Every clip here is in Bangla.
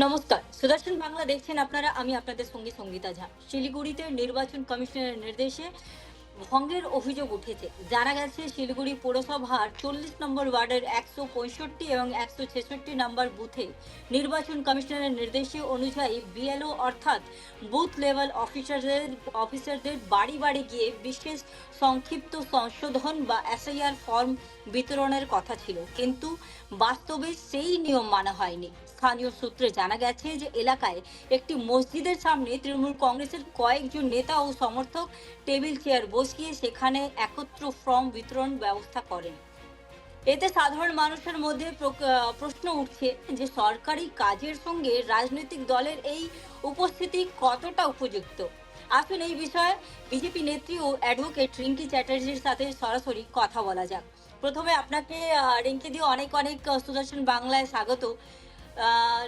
নমস্কার, সুদর্শন বাংলা দেখছেন আপনারা। আমি আপনাদের সঙ্গী সঙ্গীতা ঝা। শিলিগুড়িতে নির্বাচন কমিশনের নির্দেশে ভঙ্গের অভিযোগ উঠেছে। জানা গেছে শিলিগুড়ি পৌরসভার 40 নম্বর ওয়ার্ডের 165 এবং 166 নম্বর বুথে নির্বাচন কমিশনের নির্দেশে অনুযায়ী বিএলও অর্থাৎ বুথ লেভেল অফিসারদের বাড়ি বাড়ি গিয়ে বিশেষ সংক্ষিপ্ত সংশোধন বা এসআইআর ফর্ম বিতরণের কথা ছিল, কিন্তু বাস্তবে সেই নিয়ম মানা হয়নি। স্থানীয় সূত্রে জানা গেছে যে এলাকায় একটি মসজিদের সামনে তৃণমূল কংগ্রেসের কয়েকজন নেতা ও সমর্থক টেবিল চেয়ার বসিয়ে সেখানে একত্র ফর্ম বিতরণ ব্যবস্থা করেন। এতে সাধারণ মানুষের মধ্যে প্রশ্ন উঠছে যে সরকারি কাজের সঙ্গে রাজনৈতিক দলের এই উপস্থিতি কতটা উপযুক্ত। আসুন এই বিষয়ে বিজেপি নেত্রী ও অ্যাডভোকেট রিঙ্কি চ্যাটার্জির সাথে সরাসরি কথা বলা যাক। প্রথমে আপনাকে রিঙ্কি দি অনেক অনেক সুদর্শন বাংলায় স্বাগত।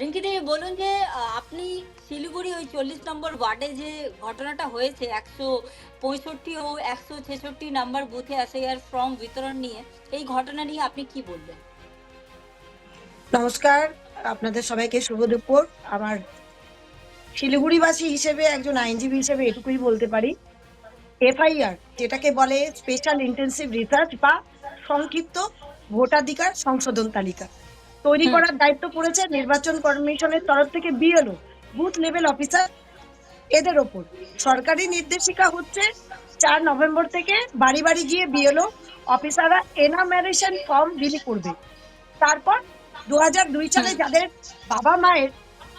রিঙ্কি দি বলুন যে আপনি শিলিগুড়ি ওই 40 নম্বর ওয়ার্ডে যে ঘটনাটা হয়েছে 165 ও 166 নাম্বার বুথে এসআইআর ফর্ম বিতরণ নিয়ে, এই ঘটনা নিয়ে আপনি কি বলবেন? নমস্কার, আপনাদের সবাইকে শুভ দুপুর। আমার শিলিগুড়িবাসী হিসেবে, একজন আইনজীবী হিসেবে এটুকুই বলতে পারি, এফআইআর যেটাকে বলে স্পেশাল ইন্টেন্সিভ রিসার্চ বা সংক্ষিপ্ত ভোটাধিকার সংশোধন তালিকা তৈরি হুম। করার দায়িত্ব পড়েছে নির্বাচন কমিশনের তরফ থেকে বিএলও, বুথ লেভেল অফিসার, এদের ওপর। সরকারি নির্দেশিকা হচ্ছে 4 নভেম্বর থেকে বাড়ি বাড়ি গিয়ে বিএলও অফিসাররা এনামেরেশন ফর্ম বিলি করবে। তারপর 2002 সালে হুম। যাদের বাবা মায়ের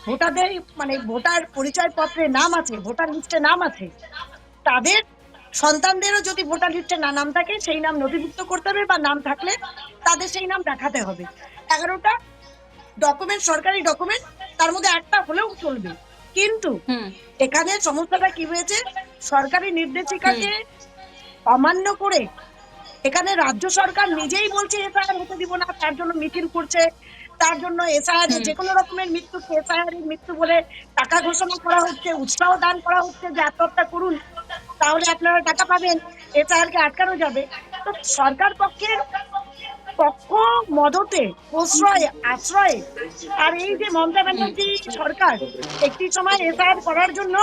ভোটারদের মানে ভোটার পরিচয় পত্রে নাম আছে, ভোটার লিস্টে নাম আছে, তাদের সন্তানদেরও যদি ভোটার লিস্টে নাম থাকে সেই নাম নথিভুক্ত করতে হবে, বা নাম থাকলে তাদের সেই নাম দেখাতে হবে। 11টা ডকুমেন্ট, সরকারি ডকুমেন্ট, তার মধ্যে একটা হলেও চলবে। কিন্তু হুম। এখানে সমস্যাটা কি হয়েছে, সরকারি হুম। নির্দেশিকাকে অমান্য করে এখানে রাজ্য সরকার নিজেই বলছে এসআইআর হতে দিব না, তার জন্য মিছিল করছে, তার জন্য এসআইআর হুম। যে কোনো রকমের মৃত্যুকে এসআইআর এর মৃত্যু বলে টাকা ঘোষণা করা হচ্ছে, উৎসাহ দান করা হচ্ছে যে আত্মহত্যা করুন, তাহলে আপনারা টাকা পাবেন, এসআইআর কে আটকানো যাবে। তো সরকার পক্ষের পক্ষ মদতে, প্রশ্রয়ে, আশ্রয়ে, আর এই যে মমতা ব্যানার্জি সরকার একটি সময় এসআইআর করার জন্য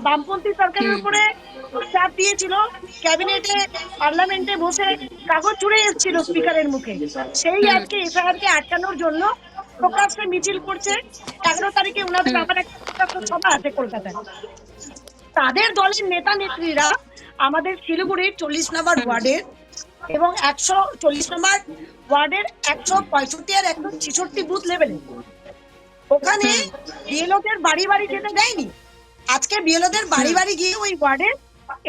বামপন্থী সরকারের উপরে চাপ দিয়েছিল, ক্যাবিনেটে পার্লামেন্টে বসে কাগজ ছুড়ে এসেছিল স্পিকারের মুখে, সেই হুম। আজকে এসআইআর কে আটকানোর জন্য প্রকাশ্যে মিছিল করছে। 11 তারিখে ওনাদের হুম। আবার একটা প্রকাশ্য সভা আছে কলকাতায়। তাদের দলের নেতা নেত্রীরা আমাদের শিলিগুড়ির 40 নম্বর ওয়ার্ডের এবং 140 নম্বর ওয়ার্ডের 165 আর 166 বুথ লেভেলে ওখানে হুম। বিএলওদের বাড়ি বাড়ি যেতে দেয়নি। আজকে বিএলওদের বাড়ি হুম। বাড়ি গিয়ে ওই ওয়ার্ডে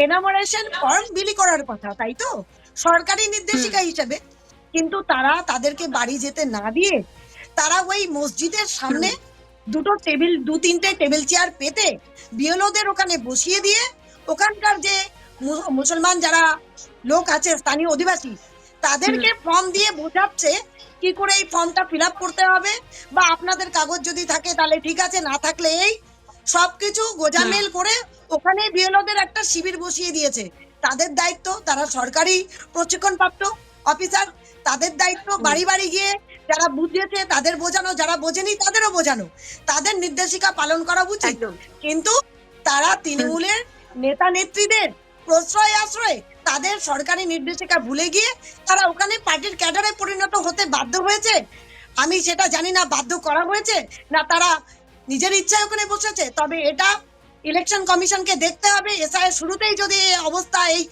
এনামোরেশন ফর্ম বিলি করার কথা, তাই তো সরকারি হুম। নির্দেশিকা হিসেবে। কিন্তু তারা তাদেরকে বাড়ি যেতে না দিয়ে তারা ওই মসজিদের সামনে দু তিনটে টেবিল চেয়ার পেতে বিএলওদের ওখানে বসিয়ে দিয়ে ওখানকার যে মুসলমান যারা লোক আছে, স্থানীয় অধিবাসী, হুম। তাদেরকে ফর্ম দিয়ে বোঝাচ্ছে কি করে এই ফর্মটা ফিল আপ করতে হবে, বা আপনাদের কাগজ যদি থাকে তাহলে ঠিক আছে, না থাকলে এই সবকিছু হুম। গোজামেল করে ওখানে বিএলওদের একটা শিবির বসিয়ে দিয়েছে। তাদের দায়িত্ব, তারা সরকারি প্রশিক্ষণপ্রাপ্ত অফিসার, তাদের দায়িত্ব হুম। বাড়ি বাড়ি গিয়ে যারা বুঝিয়েছে তাদের বোঝানো, যারা বোঝেনি তাদেরও বোঝানো, তাদের নির্দেশিকা পালন করা উচিত। একদম। কিন্তু তারা হুম। তৃণমূলের নেতা নেত্রীদের প্রশ্রয় আশ্রয় তাদের সরকারি নির্দেশিকা ভুলে গিয়ে তারা ওখানে পার্টির ক্যাডারে পরিণত হতে বাধ্য হয়েছে। আমি সেটা জানি না বাধ্য করা হয়েছে না তারা নিজের ইচ্ছায় ওখানে বসেছে, তবে এটা ইলেকশন কমিশনকে দেখতে হবে। এসআইআর শুরুতেই যদি এই অবস্থা, এই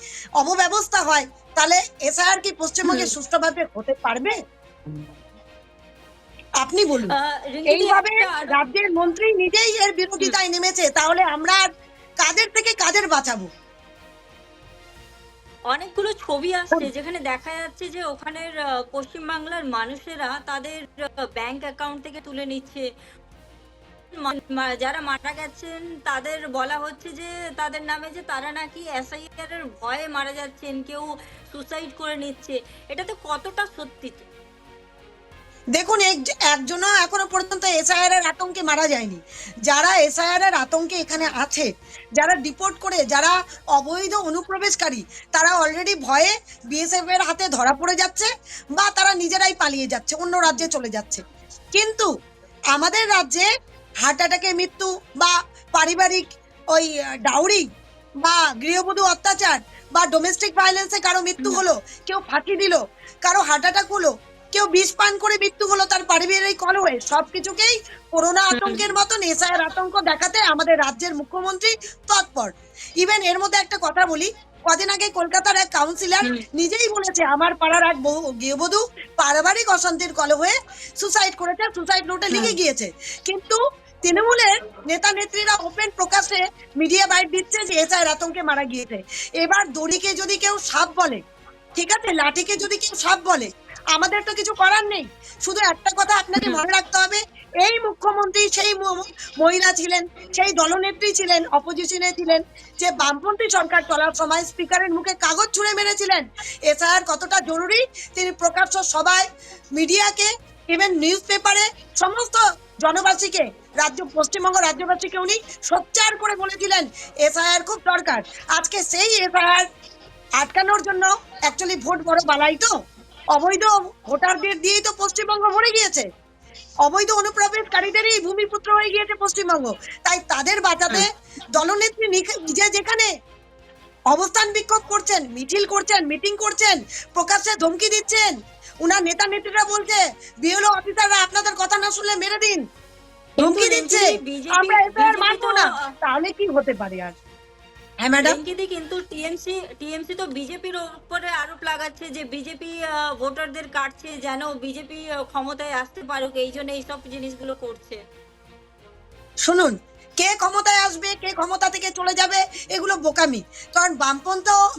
অপব্যবস্থা হয়, তাহলে এসআইআর কি পশ্চিমবঙ্গে হুম। সুষ্ঠুভাবে হতে পারবে? আপনি বলুন। রিঙ্কিদি এইভাবে একটা রাজ্যের মন্ত্রী নিজেই এর হুম। বিরোধিতায় নেমেছে, তাহলে আমরা কাদের থেকে কাদের বাঁচাবো? অনেকগুলো ছবি আসছে যেখানে দেখা যাচ্ছে যে ওখানের পশ্চিমবাংলার মানুষেরা তাদের ব্যাংক অ্যাকাউন্ট থেকে তুলে নিচ্ছে। যারা মারা গেছেন তাদের বলা হচ্ছে যে তাদের নামে যে তারা নাকি এসআইআর এর ভয়ে মারা যাচ্ছেন, কেউ সুসাইড করে নিচ্ছে। এটাতে কতটা সত্যি? দেখুন, একজনও এখনো পর্যন্ত এসআইআর এর আতঙ্কে মারা যায়নি। যারা এসআইআর এর আতঙ্কে এখানে আছে, যারা ডিপোর্ট করে, যারা অবৈধ অনুপ্রবেশকারী, তারা অলরেডি ভয়ে বিএসএফ এর হাতে ধরা পড়ে যাচ্ছে, বা তারা নিজেরাই পালিয়ে যাচ্ছে, অন্য রাজ্যে চলে যাচ্ছে। কিন্তু আমাদের রাজ্যে হার্ট অ্যাটাকে মৃত্যু বা পারিবারিক ওই ডাউরি বা গৃহবধূ অত্যাচার বা ডোমেস্টিক ভায়োলেন্সে কারো মৃত্যু হলো, কেউ ফাঁকি দিল, কারো হার্ট অ্যাটাক হলো, কেউ বিষ পান করে মৃত্যু হলো তার পারিবারিক কলহে, সবকিছুকেই করোনা আতঙ্কের মতন এসআইয়ের আতঙ্ক দেখাতে আমাদের রাজ্যের মুখ্যমন্ত্রী তৎপর। ইভেন এর মধ্যে একটা কথা বলি, কদিন আগে কলকাতার এক কাউন্সিলর নিজেই বলেছে আমার পাড়ার এক গৃহবধূ পারিবারিক অশান্তির কলহে সুসাইড করেছে, সুসাইড নোটে লিখে গিয়েছে। কিন্তু তৃণমূলের নেতা নেত্রীরা ওপেন প্রকাশে মিডিয়া বাইট দিচ্ছে যে এসআইয়ের আতঙ্কে মারা গিয়েছে। এবার দড়িকে যদি কেউ সাপ বলে, ঠিক আছে, লাঠিকে যদি কেউ সাপ বলে, আমাদের তো কিছু করার নেই। শুধু একটা কথা আপনাকে মনে রাখতে হবে, এই মুখ্যমন্ত্রী সেই মহিলা ছিলেন, সেই দলনেত্রী ছিলেন, অপোজিশনে ছিলেন, যে বামপন্থী সরকার চলার সময় স্পিকারের মুখে কাগজ ছুঁড়ে মেরেছিলেন এসআইআর কতটা জরুরি তিনি প্রকাশ্য সবাই মিডিয়াকে ইভেন নিউজ পেপারে সমস্ত জনবাসীকে পশ্চিমবঙ্গ রাজ্যবাসীকে উনি সোচ্চার করে বলেছিলেন এসআইআর খুব দরকার। আজকে সেই এসআইআর আটকানোর জন্য অ্যাকচুয়ালি ভোট বড় বালাই তো, অবৈধ ভোটারদের দিয়েই তো পশ্চিমবঙ্গ ভরে গিয়েছে, অবৈধ অনুপ্রবেশকারীদেরই ভূমিপুত্র হয়ে গিয়েছে পশ্চিমবঙ্গ। তাই তাদের বাঁচাতে দলনেত্রী নিজে যেখানে অবস্থান বিক্ষোভ করছেন, মিছিল করছেন, মিটিং করছেন, প্রকাশ্যে ধমকি দিচ্ছেন, উনার নেতা নেত্রীরা বলছে বিএলও অফিসাররা আপনাদের কথা না শুনলে মেরে দিন, ধমকি দিচ্ছে, আমরা এসআইআর মানবো না। তাহলে কি হতে পারে আর? হ্যাঁ ম্যাডাম, কিন্তু টিএমসি তো বিজেপির উপরে আরোপ লাগাচ্ছে যে বিজেপি ভোটারদের কাটছে, যেন বিজেপি ক্ষমতায় আসতে পারুক, এই জন্য এইসব জিনিসগুলো করছে। শুনুন, কে ক্ষমতায় আসবে, কে ক্ষমতা থেকে চলে যাবে, এগুলো বোকামি। কারণ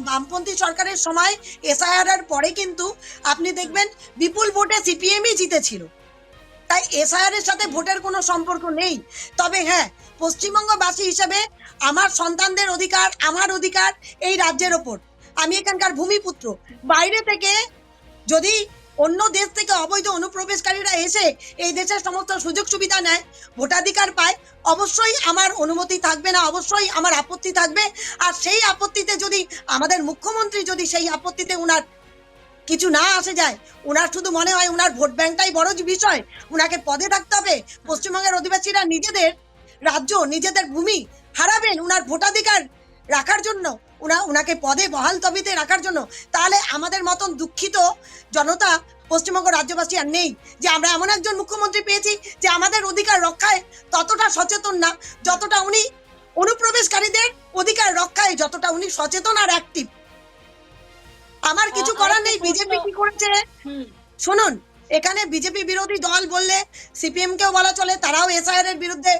বামপন্থী সরকারের সময় এসআইআর এর পরে কিন্তু আপনি দেখবেন বিপুল ভোটে সিপিএমই জিতেছিল। তাই এসআইআর এর সাথে ভোটের কোনো সম্পর্ক নেই। তবে হ্যাঁ, পশ্চিমবঙ্গবাসী হিসেবে আমার সন্তানদের অধিকার, আমার অধিকার এই রাজ্যের ওপর, আমি এখানকার ভূমিপুত্র। বাইরে থেকে যদি অন্য দেশ থেকে অবৈধ অনুপ্রবেশকারীরা এসে এই দেশের সমস্ত সুযোগ সুবিধা নেয়, ভোটাধিকার পায়, অবশ্যই আমার অনুমতি থাকবে না, অবশ্যই আমার আপত্তি থাকবে। আর সেই আপত্তিতে যদি আমাদের মুখ্যমন্ত্রী যদি সেই আপত্তিতে উনার কিছু না আসে যায়, উনার শুধু মনে হয় উনার ভোট ব্যাংকটাই বড় বিষয়, উনাকে পদে থাকতে হবে, পশ্চিমবঙ্গের অধিবাসীরা নিজেদের রাজ্য, নিজেদের ভূমি হারাবেন উনার ভোটাধিকার রাখার জন্য, উনাকে পদে বহাল তবিতে রাখার জন্য, তাহলে আমাদের মতন দুঃখিত জনতা পশ্চিমবঙ্গ রাজ্যবাসী আর নেই যে আমরা এমন একজন মুখ্যমন্ত্রী পেয়েছি যে আমাদের অধিকার রক্ষায় ততটা সচেতন না যতটা উনি অনুপ্রবেশকারীদের অধিকার রক্ষায় যতটা উনি সচেতন আর অ্যাক্টিভ। আমার কিছু করার নেই। বিজেপি কি করেছে শুনুন, এখানে বিজেপি বিরোধী দল বললে সিপিএম কেও বলা চলে, তারাও এসআইআর এর বিরুদ্ধে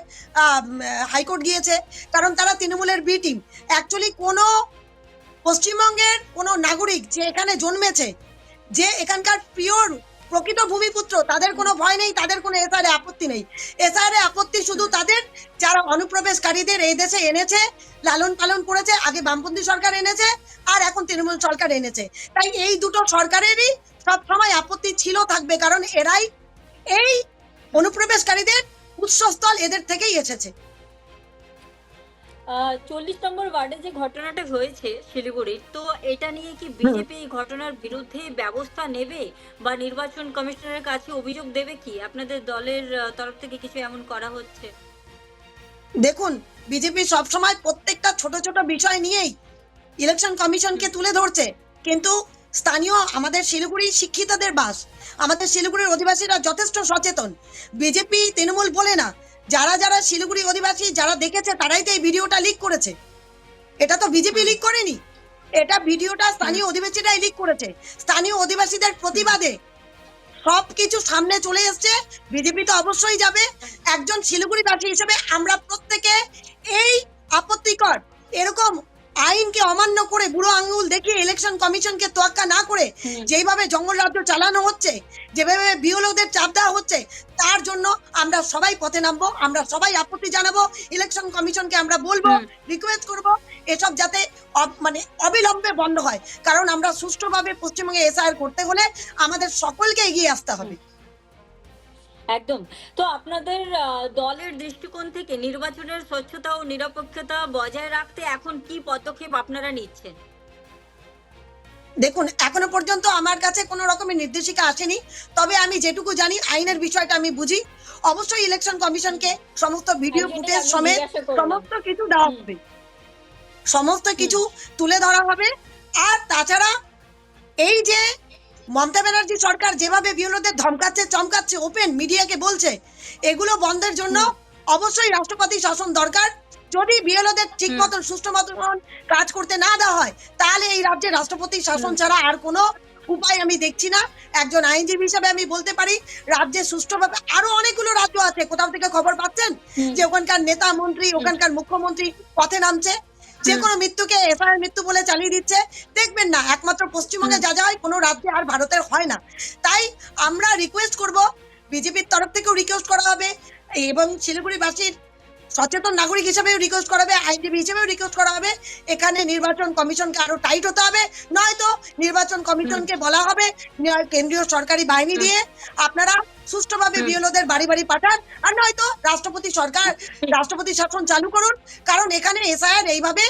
হাইকোর্ট গিয়েছে, কারণ তারা তৃণমূলের বি টিম। অ্যাকচুয়ালি কোনো পশ্চিমবঙ্গের কোনো নাগরিক যে এখানে জন্মেছে, যে এখানকার পিওর প্রকৃত ভূমিপুত্র, তাদের কোনো ভয় নেই, তাদের কোনো এসআইআর আপত্তি নেই। এসআইআর আপত্তি শুধু তাদের যারা অনুপ্রবেশকারীদের এই দেশে এনেছে, লালন পালন করেছে, আগে বামপন্থী সরকার এনেছে আর এখন তৃণমূল সরকার এনেছে। তাই এই দুটো সরকারেরই সব সময় আপত্তি ছিল, থাকবে, কারণ এরাই এই অনুপ্রবেশকারীদের উৎসস্থল এদের থেকেই এসেছে। 40 নম্বর ওয়ার্ডে যে ঘটনাটা হয়েছে শিলিগুড়ির, তো এটা নিয়ে কি বিজেপি এই ঘটনার বিরুদ্ধে ব্যবস্থা নেবে বা নির্বাচন কমিশনের কাছে অভিযোগ দেবে? কি আপনাদের দলের তরফ থেকে কিছু এমন করা হচ্ছে? দেখুন, বিজেপি সবসময় প্রত্যেকটা ছোট ছোট বিষয় নিয়েই ইলেকশন কমিশনকে তুলে ধরছে, কিন্তু স্থানীয় আমাদের শিলিগুড়ি শিক্ষিতদের বাস, আমাদের শিলিগুড়ির অধিবাসীরা যথেষ্ট সচেতন। বিজেপি তৃণমূল বলে না, যারা যারা শিলিগুড়ি অধিবাসী যারা দেখেছে তারাই তো এই ভিডিওটা লিক করেছে। এটা তো বিজেপি লিক করেনি, এটা ভিডিওটা স্থানীয় অধিবাসীরাই লিক করেছে। স্থানীয় অধিবাসীদের প্রতিবাদে সবকিছু সামনে চলে এসছে, বিজেপি তো অবশ্যই যাবে। একজন শিলিগুড়িবাসী হিসেবে আমরা প্রত্যেকে এই আপত্তিকর এরকম আইনকে অমান্য করে বুড়ো আঙ্গুল দেখিয়ে ইলেকশন কমিশনকে তোয়াক্কা না করে যেইভাবে জঙ্গল রাজ্য চালানো হচ্ছে, যেভাবে বিএলওদের চাপ দেওয়া হচ্ছে, তার জন্য আমরা সবাই পথে নামবো, আমরা সবাই আপত্তি জানাবো। ইলেকশন কমিশনকে আমরা বলবো, রিকোয়েস্ট করবো এসব যাতে মানে অবিলম্বে বন্ধ হয়, কারণ আমরা সুষ্ঠুভাবে পশ্চিমবঙ্গে এসআইআর করতে হলে আমাদের সকলকে এগিয়ে আসতে হবে। একদম। তো আপনাদের দলের দৃষ্টিকোণ থেকে নির্বাচনের স্বচ্ছতা ও নিরপেক্ষতা বজায় রাখতে এখন কি পদক্ষেপ আপনারা নিচ্ছেন? দেখুন, এখনো পর্যন্ত আমার কাছে কোনো রকমের নির্দেশিকা আসেনি, তবে আমি যেটুকু জানি আইনের বিষয়টা আমি বুঝি। অবশ্যই ইলেকশন কমিশনকে সমস্ত ভিডিও তাই জন্যই ফুটেজ আমি সমেত জিজ্ঞাসা করলাম। সমস্ত কিছু দেওয়া হুম, হবে, সমস্ত কিছু তুলে ধরা হবে। আর তাছাড়া এই যে মমতা ব্যানার্জি সরকার যেভাবে বিএলওদের ধমকাচ্ছে চমকাচ্ছে, ওপেন মিডিয়াকে বলছে, এগুলো বন্ধের জন্য অবশ্যই রাষ্ট্রপতি শাসন দরকার। যদি বিএলওদের ঠিক হুম, মতন সুষ্ঠু মতন কাজ করতে না দেওয়া হয়, তাহলে এই রাজ্যে রাষ্ট্রপতি শাসন হুম, ছাড়া আর কোনো উপায় আমি দেখছি না। একজন আইনজীবী হিসাবে আমি বলতে পারি, রাজ্যে সুষ্ঠুভাবে আরো অনেকগুলো রাজ্য আছে, কোথাও থেকে খবর পাচ্ছেন হুম, যে ওখানকার নেতা মন্ত্রী, হুম, ওখানকার মুখ্যমন্ত্রী পথে নামছে, যে হুম, কোনো মৃত্যুকে এফআইআর মৃত্যু বলে চালিয়ে দিচ্ছে। দেখবেন না, একমাত্র পশ্চিমবঙ্গে যা যা হয় কোনো রাজ্যে আর ভারতের হয় না। তাই আমরা রিকোয়েস্ট করব, বিজেপির তরফ থেকেও রিকোয়েস্ট করা হবে, এবং শিলিগুড়িবাসীর সচেতন নাগরিক হিসেবেও রিকোয়েস্ট করা হবে, আইনজীবী হিসেবেও রিকোয়েস্ট করা হবে, এখানে নির্বাচন কমিশনকে আরো টাইট হতে হবে। নয়তো নির্বাচন কমিশনকে বলা হবে কেন্দ্রীয় সরকারি বাহিনী হুম, দিয়ে আপনারা সুষ্ঠুভাবে হুম, বিএলওদের বাড়ি বাড়ি পাঠান, আর নয়তো ঠিক, রাষ্ট্রপতি শাসন চালু করুন। কারণ এখানে এসআইআর এইভাবে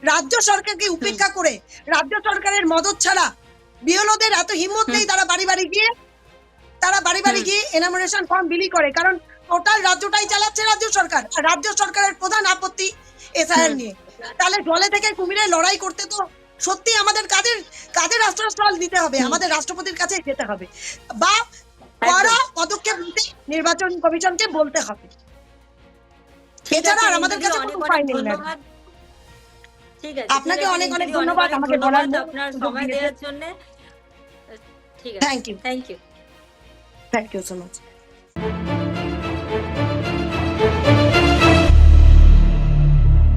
রাজ্য সরকারকে হুম, উপেক্ষা করে, রাজ্য সরকারের মদত ছাড়া বিএলওদের এত হিম্মত হুম, নেই তারা বাড়ি বাড়ি হুম, গিয়ে এনামোরেশন ফর্ম বিলি করে। কারণ টোটাল রাজ্যটাই চালাচ্ছে রাজ্য সরকার, আর রাজ্য সরকারের প্রধান আপত্তি এসআইআর হুম, নিয়ে। তাহলে জলে থেকে কুমিরে লড়াই করতে তো সত্যি আমাদের কাদের কাদের রাষ্ট্রস্থল দিতে হবে, হুম, আমাদের রাষ্ট্রপতির কাছে যেতে হবে, বা একদম। কড়া পদক্ষেপ নিতে নির্বাচন কমিশনকে বলতে হবে। ঠিক এছাড়া আছে আর আমাদের রিঙ্কিদি, কাছে কোনো অনেক অনেক উপায় নেই ম্যাডাম। ধন্যবাদ। ঠিক আপনাকে আছে অনেক অনেক রিঙ্কিদি, অনেক ধন্যবাদ অনেক আমাকে বলার ধন্যবাদ আপনার সুযোগ সময় দিয়েছেন। দেওয়ার জন্য। ঠিক আছে, thank you, thank you. Thank you so much.